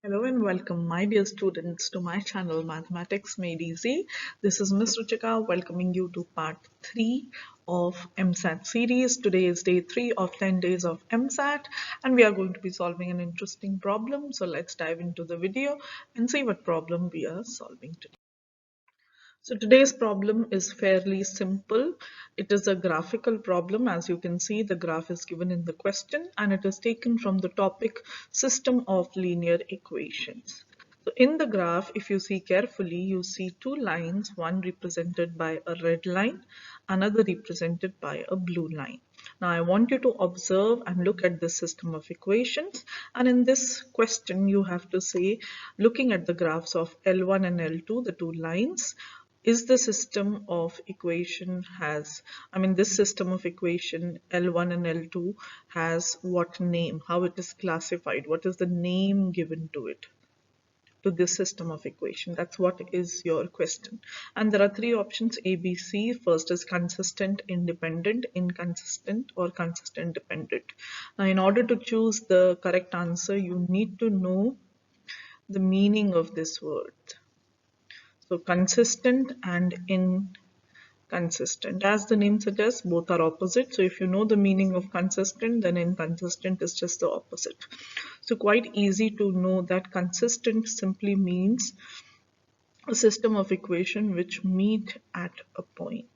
Hello and welcome, my dear students, to my channel Mathematics Made Easy. This is Ms. Ruchika welcoming you to part 3 of EMSAT series. Today is day 3 of 10 days of EMSAT, and we are going to be solving an interesting problem. So let's dive into the video and see what problem we are solving today. So today's problem is fairly simple. It is a graphical problem. As you can see, the graph is given in the question and it is taken from the topic System of Linear Equations. So in the graph, if you see carefully, you see two lines, one represented by a red line, another represented by a blue line. Now I want you to observe and look at the system of equations, and in this question you have to say, looking at the graphs of L1 and L2, the two lines, is the system of equation this system of equation L1 and L2 has what name, how it is classified, what is the name given to it, to this system of equation. That's what is your question. And there are three options A, B, C. First is consistent, independent, inconsistent, or consistent dependent. Now in order to choose the correct answer, you need to know the meaning of this word. So consistent and inconsistent. As the name suggests, both are opposite. So if you know the meaning of consistent, then inconsistent is just the opposite. So quite easy to know that consistent simply means a system of equation which meet at a point.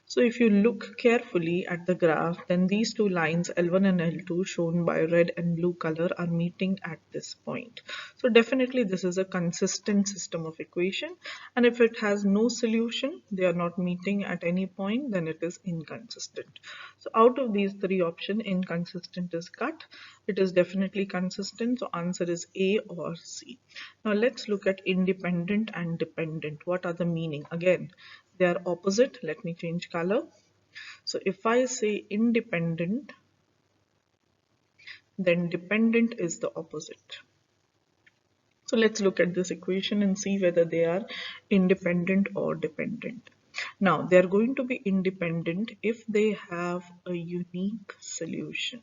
So if you look carefully at the graph, then these two lines L1 and L2 shown by red and blue color are meeting at this point. So definitely this is a consistent system of equation, and if it has no solution, they are not meeting at any point, then it is inconsistent. So out of these three options, inconsistent is cut. It is definitely consistent, so answer is A or C. Now let's look at independent and dependent. What are the meaning? Again, they are opposite. Let me change color. So if I say independent, then dependent is the opposite. So let's look at this equation and see whether they are independent or dependent. Now they are going to be independent if they have a unique solution.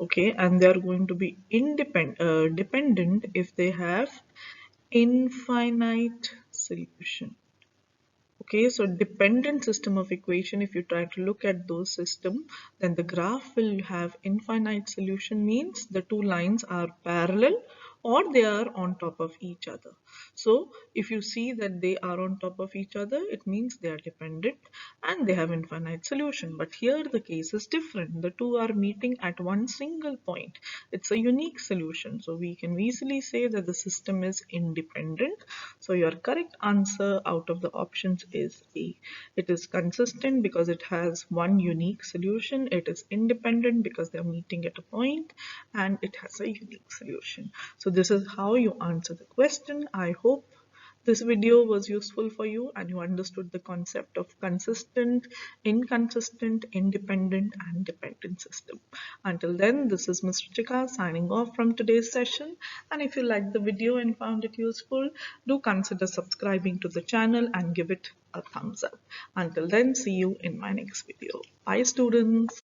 Okay, and they are going to be dependent if they have infinite solution. Okay, so dependent system of equation, if you try to look at those system, then the graph will have infinite solution, means the two lines are parallel or they are on top of each other. So if you see that they are on top of each other, it means they are dependent and they have infinite solution. But here the case is different. The two are meeting at one single point. It's a unique solution. So we can easily say that the system is independent. So your correct answer out of the options is A. It is consistent because it has one unique solution. It is independent because they are meeting at a point, and it has a unique solution. So this is how you answer the question. I hope this video was useful for you and you understood the concept of consistent, inconsistent, independent, and dependent system. Until then, this is Ms. Ruchika signing off from today's session. And if you liked the video and found it useful, do consider subscribing to the channel and give it a thumbs up. Until then, see you in my next video. Bye, students.